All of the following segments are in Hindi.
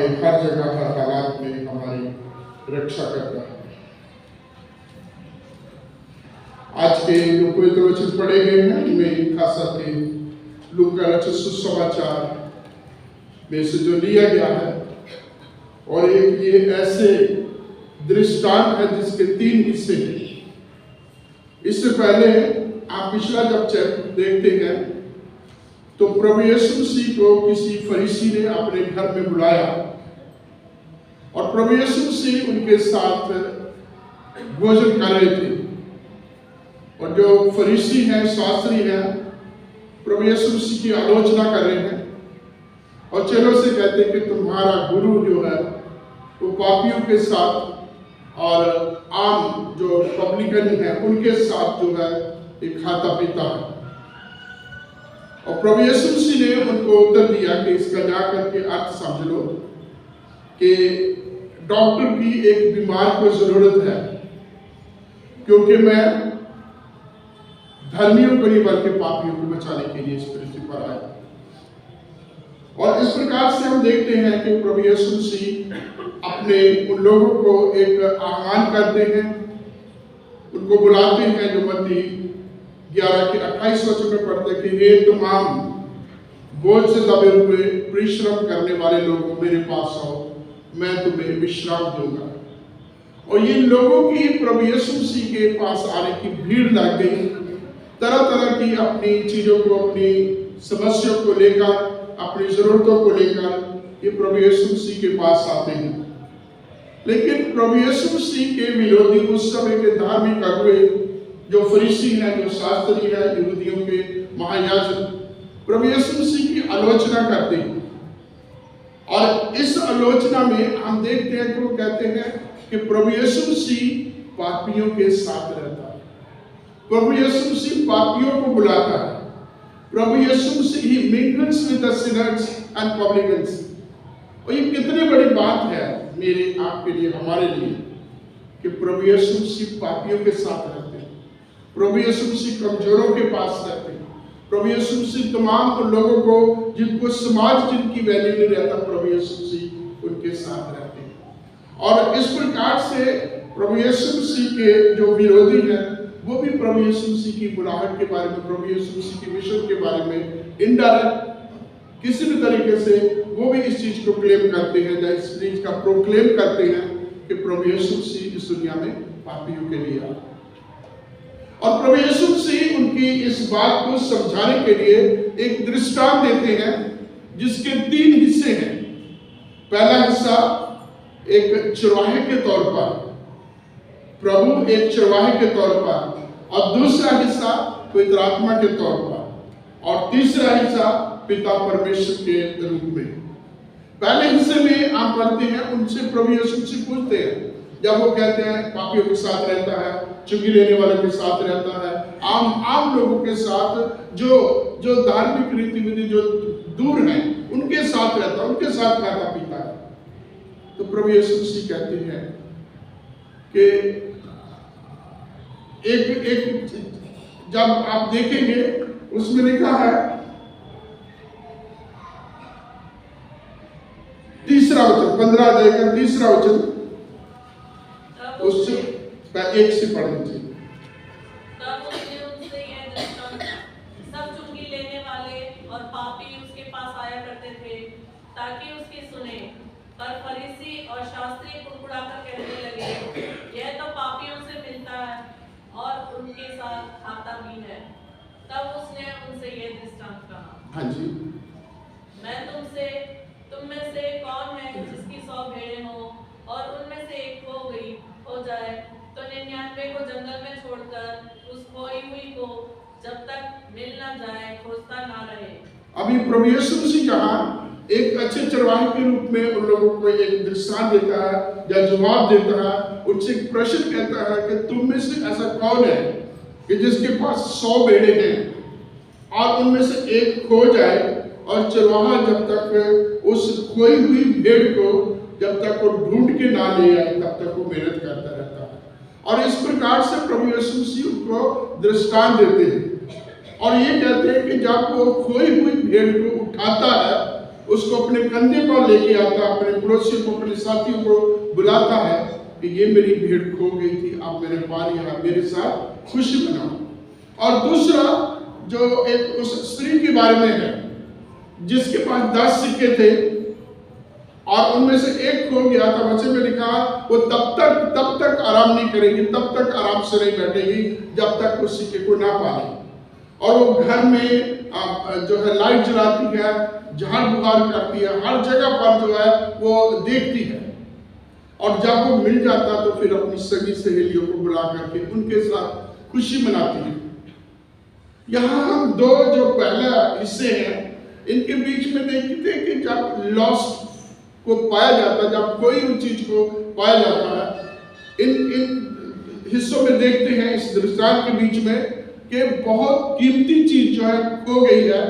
हमें हर जगह हर हालात में हमारी रक्षा करता है। आज के जो पवित्र वचन पढ़े गए हैं उनमें खासा थे लूका रचित सुसमाचार में से जो लिया गया है, और एक ये ऐसे दृष्टांत है जिसके 3 हिस्से हैं। इससे पहले आप पिछला जब देखते हैं तो प्रभु यीशु मसीह को किसी फरीसी ने अपने घर में बुलाया और प्रभु यीशु मसीह उनके साथ भोजन कर रहे थे। और जो फरीसी हैं, शास्त्री हैं, प्रभु यीशु मसीह की आलोचना कर रहे हैं और चेलों से कहते हैं कि तुम्हारा गुरु जो है वो पापियों के साथ और आम जो पब्लिकन है उनके साथ जो है एक खाता पीता है। और प्रभु यीशु मसीह ने उनको उत्तर दिया कि इसका जाकर के अर्थ समझ लो कि डॉक्टर की एक बीमार को जरूरत है, क्योंकि मैं धर्मियों को नहीं बल्कि पापियों को बचाने के लिए इस पृथ्वी पर आया। और इस प्रकार से हम देखते हैं कि प्रभु यीशु मसीह अपने उन लोगों को एक आह्वान करते हैं, उनको बुलाते हैं, जो मत्ती 11 के 28 वचन में पढ़ते कि हे तमाम बोझ से दबे हुए परिश्रम करने वाले लोगों मेरे पास आओ, मैं तुम्हें विश्राम दूंगा। और ये लोगों की प्रभु यीशु मसीह के पास आने की भीड़ लग गई, तरह तरह की अपनी चीजों को, अपनी समस्याओं को लेकर, अपनी जरूरतों को लेकर ये प्रभु यीशु मसीह के पास आते हैं। लेकिन प्रभु यीशु मसीह के विरोधी उस समय के धार्मिक अगुवे जो फरीसी हैं, जो शास्त्री हैं, यहूदियों के महायाजक, प्रभु यीशु मसीह की आलोचना करते हैं। और इस आलोचना में हम देखते हैं कि वो कहते हैं कि प्रभु यीशु मसीह पापियों के साथ रहता है, प्रभु यीशु मसीह पापियों को बुलाता है, प्रभु यीशु मसीह ही mingles with the sinners and publicans. और ये कितनी बड़ी बात है मेरे आपके लिए, हमारे लिए, कि प्रभु यीशु मसीह पापियों के साथ रहते हैं, प्रभु यीशु मसीह कमजोरों के पास रहते हैं, प्रभु यीशु मसीह तमाम उन लोगों को जिनको समाज जिनकी वैल्यू नहीं रहता, प्रभु यीशु मसीह उनके साथ रहते हैं। और इस प्रकार से प्रभु यीशु मसीह के जो विरोधी हैं वो भी प्रभु यीशु मसीह की बुलाहट के बारे में, प्रभु यीशु मसीह के मिशन के बारे में इनडायरेक्ट किसी भी तरीके से वो भी इस चीज को क्लेम करते हैं, या इस चीज का प्रोक्लेम करते हैं कि प्रभु यीशु मसीह इस दुनिया में पापियों के लिए आए। और प्रभु यीशु मसीह उनकी इस बात को समझाने के लिए एक दृष्टांत देते हैं जिसके 3 हिस्से हैं। पहला हिस्सा एक चरवाहे के तौर पर, प्रभु एक चरवाहे के तौर पर, और दूसरा हिस्सा पवित्र आत्मा के तौर पर, और तीसरा हिस्सा पिता परमेश्वर के रूप में। पहले हिस्से में आप पढ़ते हैं, उनसे प्रभु यीशु मसीह पूछते हैं, जब वो कहते हैं पापियों के साथ रहता है, चुंगी लेने वालों के साथ रहता है, आम लोगों के साथ, जो धार्मिक रीति विधि जो दूर हैं उनके साथ रहता है, उनके साथ खाता पीता है। तो प्रभु यीशु मसीह कहते हैं कि एक जब आप देखेंगे उसमें लिखा है, तीसरा वचन, 15 अध्याय का तीसरा वचन, उससे 1 से पढ़ लीजिए। तब उसने उनसे यह दृष्टांत कहा, सब चुंगी लेने वाले और पापी उसके पास आया करते थे ताकि उसकी सुने, पर फरीसी और शास्त्री कुड़कुड़ाकर कहने लगे, यह तो पापियों से मिलता है और उनके साथ खाता भी है। तब उसने उनसे यह दृष्टांत कहा, हाँ जी, मैं तुम में से कौन है जिसकी 100 भेड़ें हो और उनमें से एक हो जाए तो 99 को जंगल में छोड़कर उस खोई हुई को जब तक मिल न जाए खोजता ना रहे। अभी प्रभु यीशु मसीह यहाँ एक अच्छे चरवाहे के रूप में उन लोगों को एक दृष्टांत देता है या जवाब देता है, उनसे एक प्रश्न कहता है कि तुम में से ऐसा कौन है कि जिसके पास 100 भेड़ें हैं और उनमें से एक खो जाए, और चरवाहा जब तक उस खोई हुई भेड़ को जब तक वो ढूंढ के ना ले आए तब तक वो मेहनत करता रहता है। और इस प्रकार से प्रभु यीशु मसीह उनको दृष्टांत देते हैं और ये कहते हैं कि जब वो खोई हुई भेड़ को उठाता है, उसको अपने कंधे पर लेके आता है, अपने पड़ोसियों को, अपने साथियों को बुलाता है कि ये मेरी भेड़ खो गई थी, आप मैंने पा लिया, मेरे साथ खुशी मनाओ। और दूसरा जो एक उस स्त्री के बारे में है जिसके पास 10 सिक्के थे और उनमें से एक खो गया था, वचन में लिखा वो तब तक आराम नहीं करेगी, तब तक आराम से नहीं बैठेगी जब तक उस सिक्के को ना पा ले। और वो घर में जो है लाइट जलाती है, झाड़ बुहार करती है, हर जगह पर जो है वो देखती है। और जब वो मिल जाता तो फिर अपनी सगी सहेलियों को बुला करके उनके साथ खुशी मनाती है। यहाँ हम दो जो पहला हिस्से हैं इनके बीच में देखते हैं कि जब लॉस्ट को पाया जाता है, जब कोई उन चीज को पाया जाता है, इन हिस्सों में देखते हैं इस दृष्टांत के बीच में कि बहुत कीमती चीज जो है खो गई है,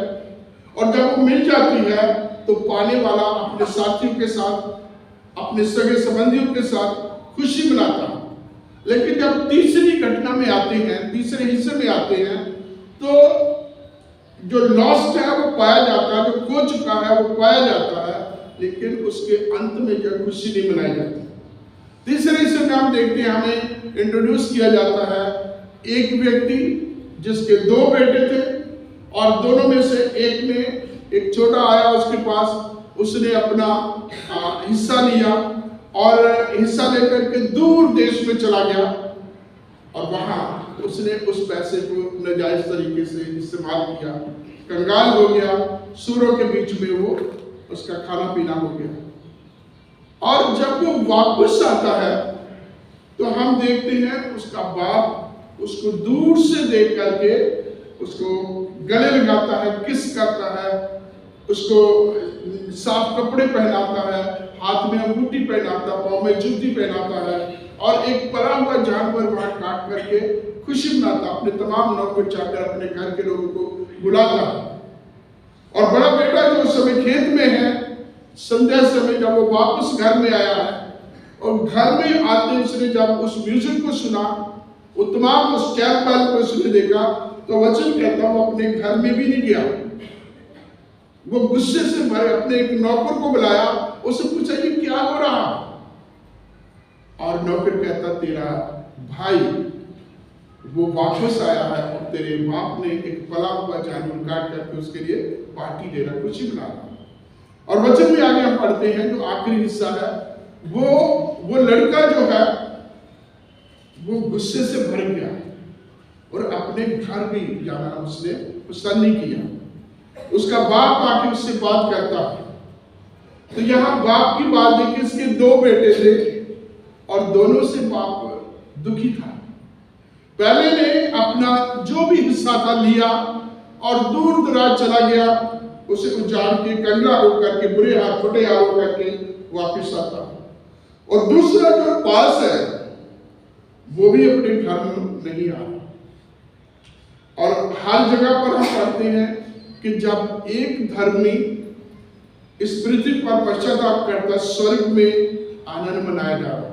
और जब वो मिल जाती है तो पाने वाला अपने साथियों के साथ, अपने सगे संबंधियों के साथ खुशी मनाता है। लेकिन जब तीसरी घटना में आते हैं, तीसरे हिस्से में आते हैं, तो जो लॉस्ट है वो पाया जाता है, जो खो चुका है वो पाया जाता है, लेकिन उसके अंत में जो खुशी नहीं मनाई जाती। तीसरे हिस्से में हम देखते हैं, हमें इंट्रोड्यूस किया जाता है एक व्यक्ति जिसके 2 बेटे थे और दोनों में से एक ने, एक छोटा आया उसके पास, उसने अपना हिस्सा लिया और हिस्सा लेकर के दूर देश में चला गया और वहां उसने उस पैसे को नाजायज तरीके से इस्तेमाल किया, कंगाल हो गया, सूरों के बीच में वो उसका खाना पीना हो गया। और जब वो वापस आता है तो हम देखते हैं उसका बाप उसको दूर से देख करके उसको गले लगाता है, किस करता है, उसको साफ कपड़े पहनाता है, हाथ में अंगूठी पहनाता, पाँव में जूती पहनाता है और एक पला हुआ जानवर वहां काट करके खुशी मनाता, अपने तमाम नौकर चाकर अपने घर के लोगों को बुलाता। और बड़ा बेटा जो उस समय खेत में है, संध्या समय जब वो वापस घर में आया है और घर में आते उसने जब उस म्यूजिक को सुना, वो तमाम उस चहल पहल को उसने देखा, तो वचन कहता वो अपने घर में भी नहीं गया। वो गुस्से से भरे अपने एक नौकर को बुलाया, उससे पूछा ये क्या हो रहा, और नौकर कहता तेरा भाई वो वापस आया है और तेरे बाप ने एक पला हुआ जानवर काट करके उसके लिए पार्टी दे रहा, खुशी मना रहा। और वचन में आगे हम पढ़ते हैं जो आखिरी हिस्सा है, वो लड़का जो है वो गुस्से से भर गया और अपने घर भी जाना उसने पसंद नहीं किया। उसका बाप आके उससे बात करता है, तो यहाँ बाप की बात देखिए, इसके 2 बेटे थे और दोनों से बाप दुखी था। पहले ने अपना जो भी हिस्सा था लिया और दूर दराज चला गया, उसे उजाड़ के कंगला होकर के, बुरे हाथ फटे हाथ होकर के वापिस आता। और दूसरा जो पास है वो भी अपने घर में नहीं आ रहा। और हर जगह पर हम पढ़ते हैं कि जब एक धर्मी इस पृथ्वी पर पश्चाताप करता, स्वर्ग में आनंद मनाया जा रहा।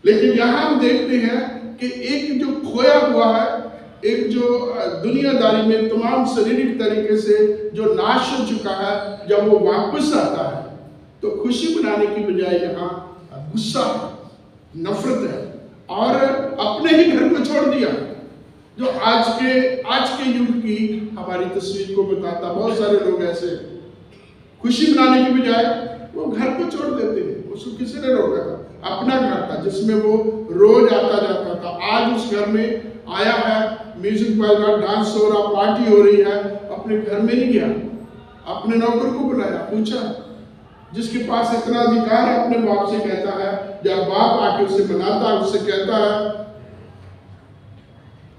लेकिन यहां हम देखते हैं कि एक जो खोया हुआ है, एक जो दुनियादारी में तमाम शारीरिक तरीके से जो नाश हो चुका है, जब वो वापस आता है तो खुशी मनाने की बजाय यहाँ गुस्सा है, नफरत है और अपने ही घर को छोड़ दिया, जो आज के युग की हमारी तस्वीर को बताता। बहुत सारे लोग ऐसे खुशी मनाने की बजाय वो घर को छोड़ देते हैं। उसको किसी ने रोका था, अपना घर था जिसमें वो रोज आता जाता था, आज उस घर में आया है, म्यूजिक बज रहा, डांस हो रहा, पार्टी हो रही है, अपने घर में नहीं गया, अपने नौकर को बुलाया, पूछा, जिसके पास इतना अधिकार है अपने बाप से कहता है, जब बाप आके उसे मनाता है, उससे कहता है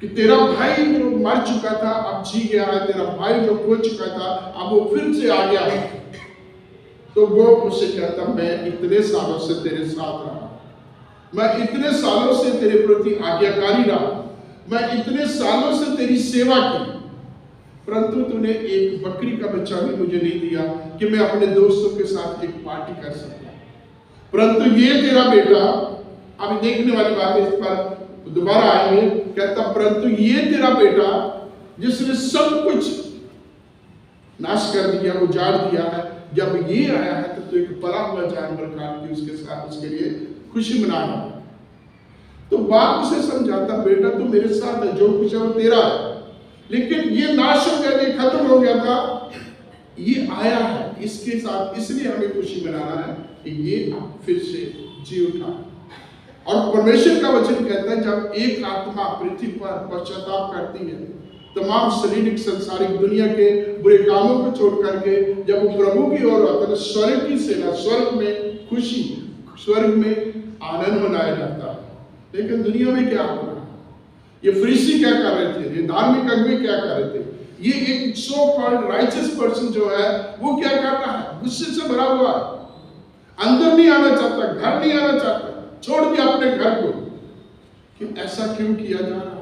कि तेरा भाई जो मर चुका था अब जी गया है, तेरा भाई जो खो चुका था अब वो फिर से आ गया है, तो वो उससे कहता मैं इतने सालों से तेरे साथ रहा, मैं इतने सालों से तेरे प्रति आज्ञाकारी रहा, मैं इतने सालों से तेरी सेवा की, परंतु तूने एक बकरी का बच्चा भी मुझे नहीं दिया कि मैं अपने दोस्तों के साथ एक पार्टी कर सकता। परंतु ये तेरा बेटा, अभी देखने वाली बात है, इस पर दोबारा आएंगे, कहता परंतु ये तेरा बेटा जिसने सब कुछ नाश कर दिया, उजाड़ दिया है, जब ये आया है तो एक पला हुआ जानवर काट के उसके साथ उसके लिए खुशी मनाना। तो बाप उसे समझाता, बेटा तो मेरे साथ है, जो कुछ है वो तेरा है, लेकिन ये नाश हो गया, ये खत्म हो गया था, ये आया है इसके साथ, इसलिए हमें खुशी मनाना है कि ये अब फिर से जी उठा। और परमेश्वर का वचन कहता है जब एक आत्मा पृथ्वी पर पश्चाताप करती है, तमाम शारीरिक संसारिक दुनिया के बुरे कामों को छोड़ करके जब वो प्रभु की ओर आता है, स्वर्ग की सेना, स्वर्ग में खुशी, स्वर्ग में आनंद मनाया जाता है। लेकिन दुनिया में क्या हो रहा है? ये फरीसी क्या कर रहे थे, ये धार्मिक अगुवे क्या कर रहे थे, ये एक सो कॉल्ड राइचियस पर्सन जो है वो क्या कर रहा है? गुस्से से भरा हुआ है, अंदर नहीं आना चाहता, घर नहीं आना चाहता, छोड़ दिया अपने घर को। कि ऐसा क्यों किया जा रहा है?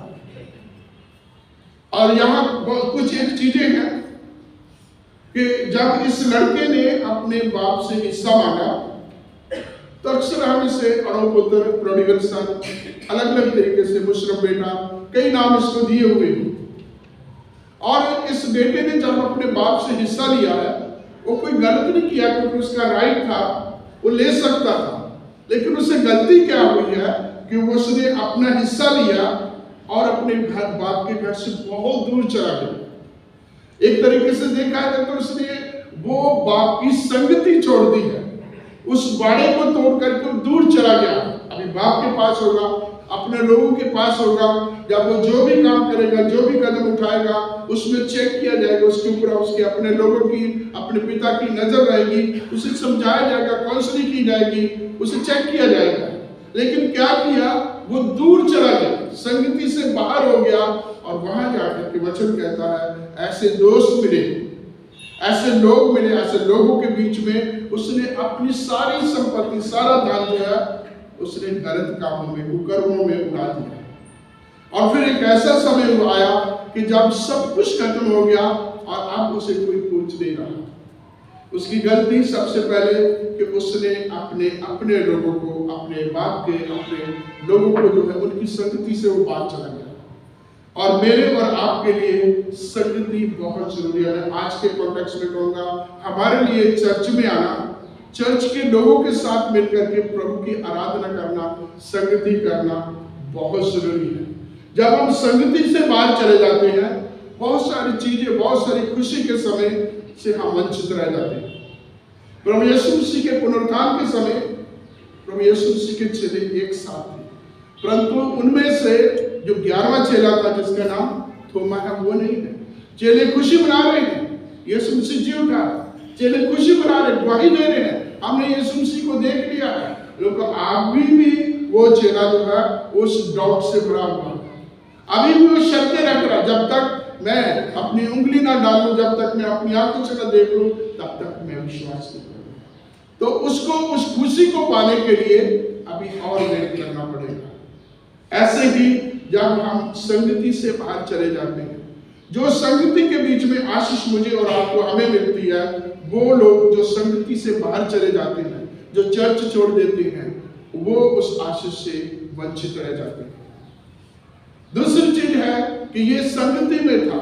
और यहाँ कुछ एक चीजें हैं कि जब इस लड़के ने अपने बाप से हिस्सा मांगा तो अक्सर हम इसे अड़ोपुत्र, प्रोडिगल सन, अलग अलग तरीके से, मुशरफ बेटा, कई नाम इसको दिए हुए हैं। और इस बेटे ने जब अपने बाप से हिस्सा लिया है, वो कोई गलत नहीं किया, क्योंकि उसका राइट था, वो ले सकता था। लेकिन उससे गलती क्या हुई है कि उसने अपना हिस्सा लिया और अपने घर, बाप के घर से बहुत दूर चला गया। एक तरीके से देखा जाए तो उसने वो बाप की संगति छोड़ दी है, उस बाड़े को तोड़ करके दूर चला गया। अभी बाप के पास होगा, अपने लोगों के पास होगा, जब वो जो भी काम करेगा, जो भी कदम उठाएगा, उसमें चेक किया जाएगा, उसके ऊपर उसके अपने लोगों की, अपने पिता की नजर रहेगी, उसे समझाया जाएगा, काउंसलिंग की जाएगी, उसे चेक किया जाएगा। लेकिन क्या किया? वो दूर चला गया, संगति से बाहर हो गया। और वहां जाकर के वचन कहता है ऐसे दोस्त मिले, ऐसे लोग मिले, ऐसे लोगों के बीच में उसने अपनी सारी संपत्ति, सारा धन जो है उसने गलत कामों में, कुकर्मों में उड़ा दिया। और फिर एक ऐसा समय आया कि जब सब कुछ खत्म हो गया और अब उसे कोई पूछ नहीं रहा। उसकी गलती सबसे पहले कि उसने अपने लोगों को, अपने बाप के अपने लोगों को जो है उनकी संगति से वो बाहर चला गया। और मेरे और आपके लिए संगति बहुत जरूरी है। आज के कॉन्टेक्स्ट में कहूँगा, हमारे लिए चर्च में आना, चर्च के लोगों के साथ मिलकर के प्रभु की आराधना करना, संगति करना बहुत जरूरी है। जब हम संगति से बाहर चले जाते हैं, बहुत सारी चीजें, बहुत सारी खुशी के समय से हम वंचित रह जाते हैं। प्रभु यीशु मसीह के पुनरुत्थान के समय प्रभु यीशु मसीह के चेले एक साथ थे, परंतु उनमें से जो 11वां चेला था जिसका नाम थोमा है, वो नहीं है। चेले खुशी मना रहे हैं, यीशु मसीह जी उठा, चेले खुशी मना रहे, गवाही दे रहे हैं, हमने यीशु मसीह को देख लिया है। लोग अभी भी वो चेला जो है उस डाउट से भरा हुआ, अभी भी वो शर्तें रख रहा, जब तक मैं अपनी उंगली ना डालूं, जब तक मैं अपनी आंखों से ना देख लूं, तब तक मैं विश्वास नहीं करूंगा। तो उसको उस खुशी को पाने के लिए अभी और वेट करना पड़ेगा। ऐसे ही जब हम संगति से बाहर चले जाते हैं, जो संगति के बीच में आशीष मुझे और आपको, हमें मिलती है, वो लोग जो संगति से बाहर चले जाते हैं, जो चर्च छोड़ देते हैं, वो उस आशीष से वंचित रह जाते हैं। दूसरी चीज है कि ये संगति में था।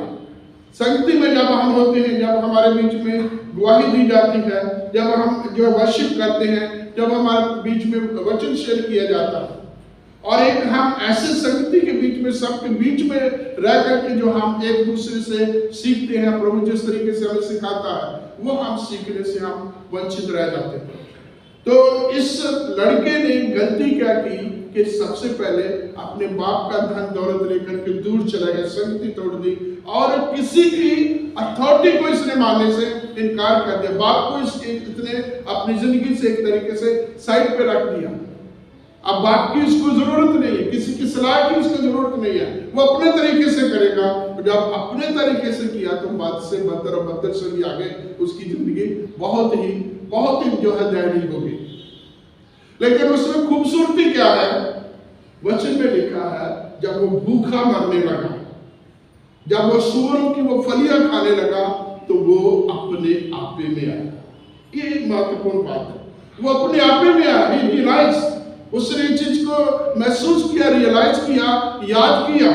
संगति में जब हम होते हैं, जब हमारे बीच में गवाही दी जाती है, जब हम जो वर्शिप करते हैं, जब हमारे बीच में वचन शेयर किया जाता है, और एक हम ऐसे संगति के बीच में, सबके बीच में रह करके जो हम एक दूसरे से सीखते हैं, प्रभु जिस तरीके से हमें सिखाता है, वो हम सीखने से हम वंचित रह जाते हैं। तो इस लड़के ने गलती क्या की कि सबसे पहले अपने बाप का धन दौलत लेकर के दूर चला गया, संगति तोड़ दी, और किसी की अथॉरिटी को इसने मानने से इनकार कर दिया। बाप को इसने अपनी जिंदगी से एक तरीके से साइड पे रख दिया। अब बाप की इसको जरूरत नहीं है, किसी की सलाह की इसको जरूरत नहीं है, वो अपने तरीके से करेगा। जब अपने तरीके से किया तो बाद से बदतर और बदतर से भी आगे उसकी जिंदगी बहुत ही जो है दयनीय होगी। लेकिन उसमें खूबसूरती क्या है? वचन में लिखा है जब वो भूखा मरने लगा, जब वो सूअरों की वो फलियां खाने लगा, तो वो अपने आपे में आया। ये एक महत्वपूर्ण बात है, वो अपने आपे में आया। ही रियलाइज, उसने इस चीज को महसूस किया, रियलाइज किया, याद किया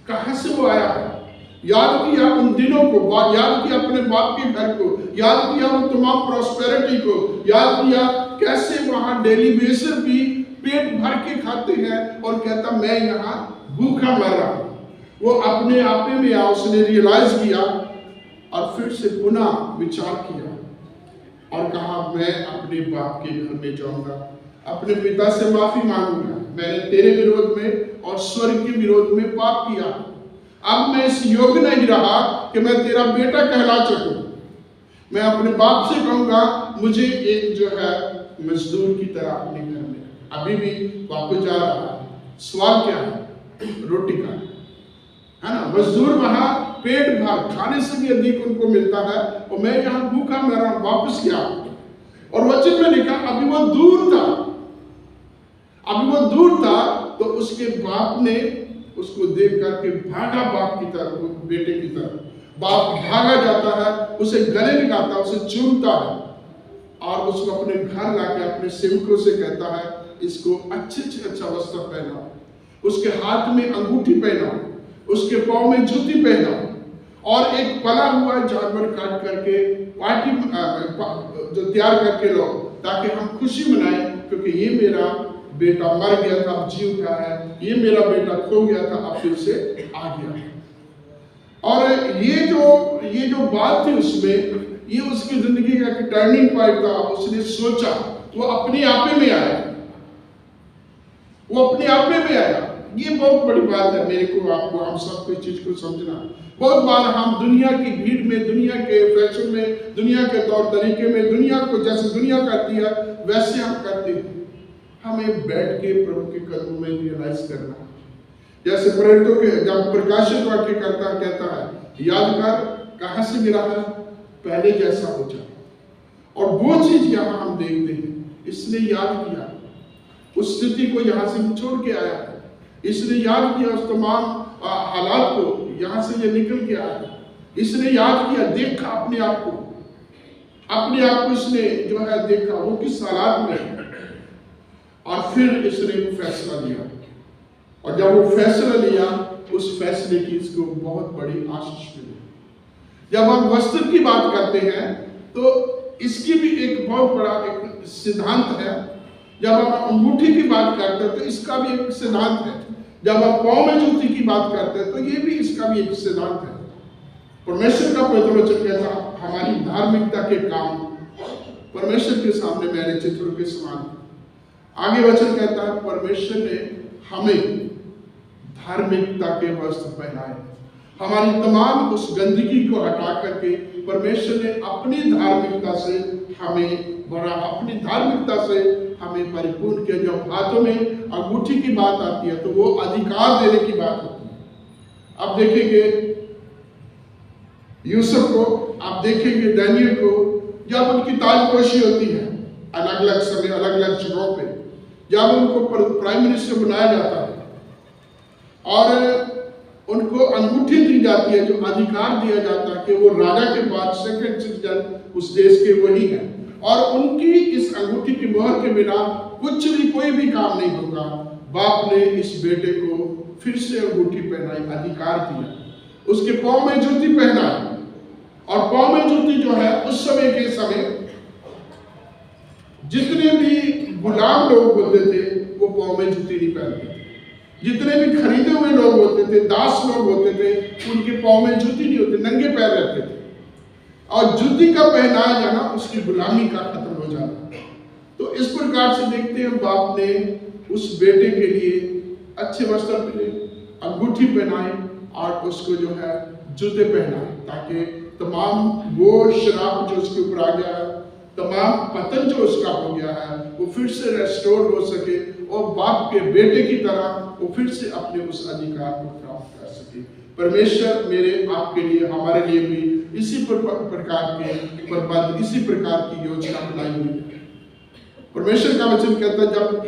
कहां से वो आया है। याद किया उन दिनों को, याद किया अपने बाप के घर को, याद किया उन तमाम प्रॉस्पेरिटी को, याद किया कैसे वहां डेली बेसिस भी पेट भर के खाते हैं, और कहता मैं यहाँ भूखा मर रहा हूं। वो अपने आपे में आ, उसने रियलाइज किया और फिर से पुनः विचार किया और कहा मैं अपने बाप के घर में जाऊंगा, अपने पिता से माफी मांगूंगा, मैंने तेरे विरोध में और स्वर्ग के विरोध में पाप किया, अब मैं इस योग्य नहीं रहा कि मैं तेरा बेटा कहला सकूं। मैं अपने बाप से कहूंगा मुझे एक जो है मजदूर की तरह अपने घर में, अभी भी वापस जा रहा है। सवाल क्या है? रोटी का, है ना। मजदूर वहां पेट भर खाने से भी अधिक उनको मिलता है, और मैं यहाँ भूखा मेरा वापस गया। और वचन में लिखा अभी वो दूर था, तो उसके बाप ने उसको देख करके भागा बाप की तरफ, बेटे की तरफ। बाप भागा जाता है, उसे गले लगाता है, उसे चूमता है और उसको अपने घर लाके अपने सेवकों से कहता है इसको अच्छे से अच्छा वस्त्र पहनाओ, उसके हाथ में अंगूठी पहनाओ, उसके पाँव में जूती पहनाओ, और एक पला हुआ जानवर काट करके पार्टी जो तैयार करके लो, ताकि हम खुशी मनाएं, क्योंकि ये मेरा बेटा मर गया था अब जी उठा है, ये मेरा बेटा खो गया था अब फिर से आ गया। और ये जो बात थी उसमें, ये उसकी जिंदगी का टर्निंग पॉइंट था। उसने सोचा, वो अपने आपे में आया, ये बहुत बड़ी बात है मेरे को, आपको, हम सबको इस चीज को समझना। बहुत बार हम दुनिया की भीड़ में, दुनिया के फैशन में, दुनिया के तौर तरीके में, दुनिया को जैसे दुनिया करती है वैसे हम करते हैं। हमें बैठ के प्रभु के कदमों में रियलाइज करना, जैसे प्रेरितों के जब प्रकाशित वाक्य कहता है याद कर कहां से गिरा है, पहले जैसा हो जा। और वो चीज यहाँ हम देखते हैं, इसने याद किया उस स्थिति को, यहाँ से छोड़ के आया है, इसने याद किया उस तमाम हालात को, यहाँ से ये निकल के आया, इसने याद किया, देखा अपने आप को इसने जो है देखा वो किस हालात में है, और फिर इसने एक फैसला लिया। और जब वो फैसला लिया, उस फैसले की इसको बहुत बड़ी आशीष मिली। जब हम वस्त्र की बात करते हैं तो इसकी भी एक बहुत बड़ा एक सिद्धांत है। जब हम अंगूठी की बात करते हैं तो इसका भी एक सिद्धांत है। जब हम पाँव में जूती की बात करते हैं तो ये भी इसका भी एक सिद्धांत है। परमेश्वर का पवित्र वचन कहता है हमारी धार्मिकता के काम परमेश्वर के सामने मैंने चित्रों के समान। आगे वचन कहता है परमेश्वर ने हमें धार्मिकता के वस्त्र पहनाए। हमारी तमाम उस गंदगी को हटा करके परमेश्वर ने अपनी धार्मिकता से हमें भरा, अपनी धार्मिकता से हमें परिपूर्ण किया। जब हाथों में अंगूठी की बात आती है तो वो अधिकार देने की बात होती है। अब देखेंगे यूसुफ को, आप देखेंगे दानियल को, जब उनकी ताजपोशी होती है अलग अलग समय अलग अलग जगहों पे, जब उनको प्राइम मिनिस्टर बनाया जाता है और उनको अंगूठी दी जाती है, जो अधिकार दिया जाता है कि वो राजा के बाद सेकंड सिटीजन उस देश के वही है, और उनकी इस अंगूठी की मोहर के बिना कुछ भी कोई भी काम नहीं होगा। बाप ने इस बेटे को फिर से अंगूठी पहनाई, अधिकार दिया, उसके पाँव में जूती पहनाई। और पाँव में जूती जो है उस समय के समय जितने भी गुलाम लोग होते थे वो पाँव में जूती नहीं पहनते थे। जितने भी खरीदे हुए लोग होते थे, दास लोग होते थे, उनके पाँव में जूती नहीं होती, नंगे पैर रहते थे। और जूती का पहनाया जाना उसकी गुलामी का खत्म हो जाना। तो इस प्रकार से देखते हैं बाप ने उस बेटे के लिए अच्छे वस्त्र पहने, अंगूठी पहनाए और उसको जो है जूते पहनाए, ताकि तमाम वो शराब जो उसके ऊपर आ गया है, तमाम पतन जो उसका हो गया है, वो फिर से रेस्टोर हो सके और बाप के बेटे की तरह वो फिर से अपने उस अधिकार को प्राप्त कर सके। परमेश्वर मेरे आपके लिए, हमारे लिए भी इसी प्रकार के प्रबंध, इसी प्रकार की योजना बनाई हुई है। परमेश्वर का वचन कहता है जब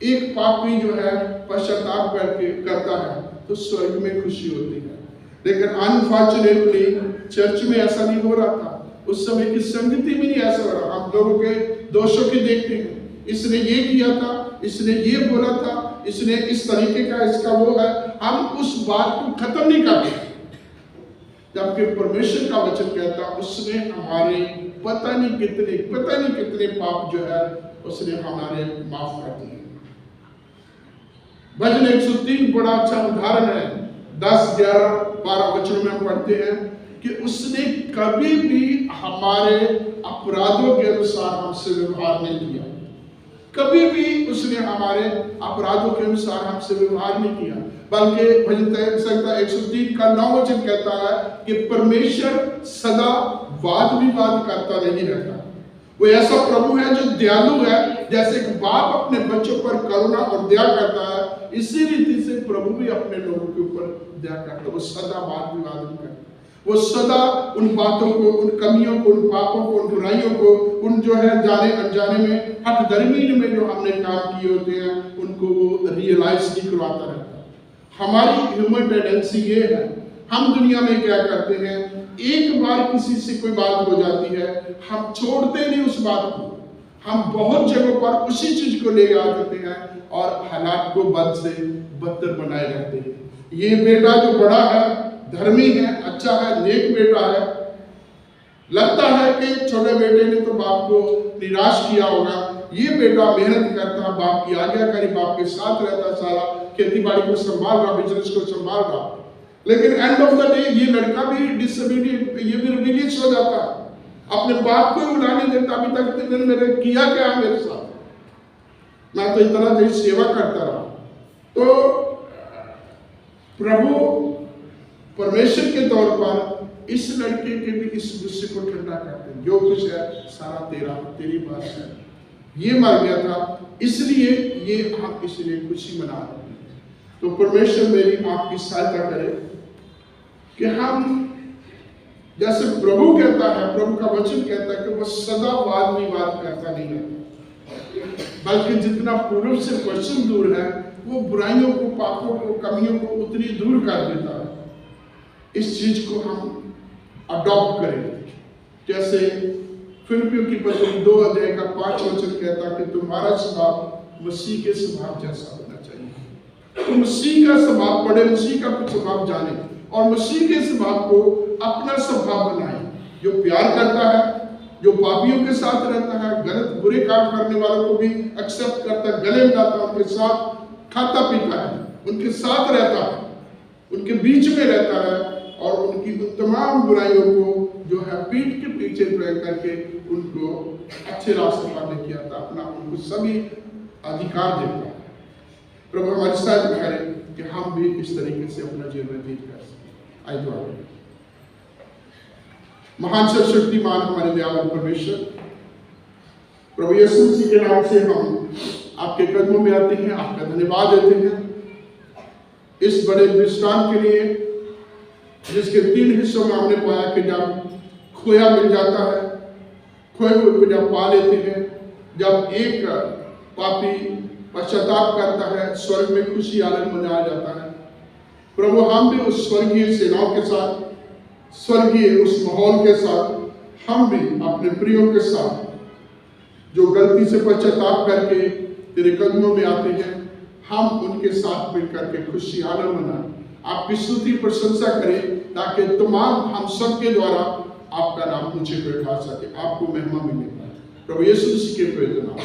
एक पापी जो है पश्चाताप करता है तो स्वर्ग में खुशी होती है। लेकिन अनफॉर्चुनेटली चर्च में ऐसा नहीं हो रहा था, उस समय की संगति में नहीं ऐसा हो रहा। हम लोगों के दोषों की देखते हैं, इसने ये किया था, इसने ये बोला था, इसने इस तरीके का, इसका वो है। हम उस बात को खत्म नहीं करते, जबकि परमेश्वर का वचन कहता उसने हमारे पता नहीं कितने पाप जो है उसने हमारे माफ कर दिए। भजन 103 बड़ा अच्छा उदाहरण है। 10, 11, 12 वचनों में हम पढ़ते हैं कि उसने कभी भी हमारे अपराधों के अनुसार हमसे व्यवहार नहीं किया। कभी भी उसने हमारे अपराधों के अनुसार हमसे व्यवहार नहीं किया, बल्कि भजन संहिता 103 का 9 वचन कहता है कि परमेश्वर सदा वाद विवाद करता नहीं रहता। वो ऐसा प्रभु है जो दयालु है। जैसे एक बाप अपने बच्चों पर करुणा और दया करता है, इसी रीति से प्रभु भी अपने लोगों के ऊपर दया करता है। वो सदा वाद विवाद नहीं करता। वो सदा उन बातों को, उन कमियों को, उन पापों को, उन बुराइयों को, उन जो है जाने अनजाने में, हठधर्मी में जो हमने काम किए होते हैं, उनको वो रियलाइज नहीं करवाता रहता। हमारी ह्यूमन टेंडेंसी ये है, हम दुनिया में क्या करते हैं, एक बार किसी से कोई बात हो जाती है, हम छोड़ते नहीं उस बात को। हम बहुत जगहों पर उसी चीज को ले आ जाते हैं और हालात को बद से बदतर बनाए रहते हैं। ये बेटा जो बड़ा है, धर्मी है, अच्छा है, नेक बेटा है, लगता है कि छोटे बेटे ने तो बाप को निराश किया होगा। ये बेटा मेहनत करता, बाप की आज्ञाकारी, बाप के साथ रहता, सारा खेती बाड़ी को संभाल रहा, बिजनेस को संभाल रहा, लेकिन एंड ऑफ द डे ये लड़का भी डिसोबीडिएंट, ये भी रिबेलियस हो जाता है, अपने बाप को बुला नहीं देता। अभी तक तुमने मेरे किया क्या है मेरे साथ, मैं तो इतना देर सेवा करता रहा। तो प्रभु परमेश्वर के तौर पर इस लड़के के भी इस गुस्से को ठंडा करते हैं। जो कुछ है सारा तेरा, तेरी बात है। ये मर गया था, इसलिए ये हम इसलिए खुशी मना रहे हैं। तो परमेश्वर मेरी आपकी सहायता करे कि हम जैसे प्रभु कहता है, प्रभु का वचन कहता है कि वह सदा वाद विवाद करता नहीं है, बल्कि जितना पूर्व से पश्चिम दूर है, वो बुराइयों को, पापों को, कमियों को उतनी दूर कर देता है। इस चीज को हम अडॉप्ट करें। जैसे फिलिपियों की पत्री 2 अध्याय का 5 वचन कहता है कि तुम्हारा स्वभाव मसीह के स्वभाव जैसा होना चाहिए। तो मसीह का स्वभाव पढ़े, मसीह का स्वभाव जाने और मसीह के स्वभाव को अपना स्वभाव बनाए, जो प्यार करता है, जो पापियों के साथ रहता है, गलत बुरे काम करने वालों को भी एक्सेप्ट करता है, गले मिलाता है, उनके साथ खाता पीता है, उनके साथ रहता है, उनके बीच में रहता है और उनकी तमाम बुराइयों को जो है पीठ के पीछे प्रयोग करके उनको अच्छे रास्ते पर लेके आता, अपना उनको सभी अधिकार देता है। प्रभु हमारी सहायता करे कि हम भी इस तरीके से अपना जीवन व्यतीत कर सकें। आइए दुआ करें। महान सर्वशक्तिमान हमारे दयावान परमेश्वर, प्रभु यीशु मसीह के नाम से हम आपके कदमों में आते हैं, आपका धन्यवाद देते हैं इस बड़े दृष्टांत के लिए, जिसके 3 हिस्सों में हमने पाया कि जब खोया मिल जाता है, खोए हुए को जब पा लेते हैं, जब एक पापी पश्चाताप करता है, स्वर्ग में खुशी आनंद मनाया जाता है। प्रभु हम भी उस स्वर्गीय सेनाओं के साथ, स्वर्गीय उस माहौल के साथ, हम भी अपने प्रियों के साथ जो गलती से पश्चाताप करके तेरे कदमों में आते हैं, हम उनके साथ मिलकर के खुशी आनंद मनाएं, आपकी स्तुति प्रशंसा करें, ताकि तमाम हम सब के द्वारा आपका नाम ऊंचे पे उठा सके, आपको महिमा मिले। प्रभु यीशु मसीह के पवित्र नाम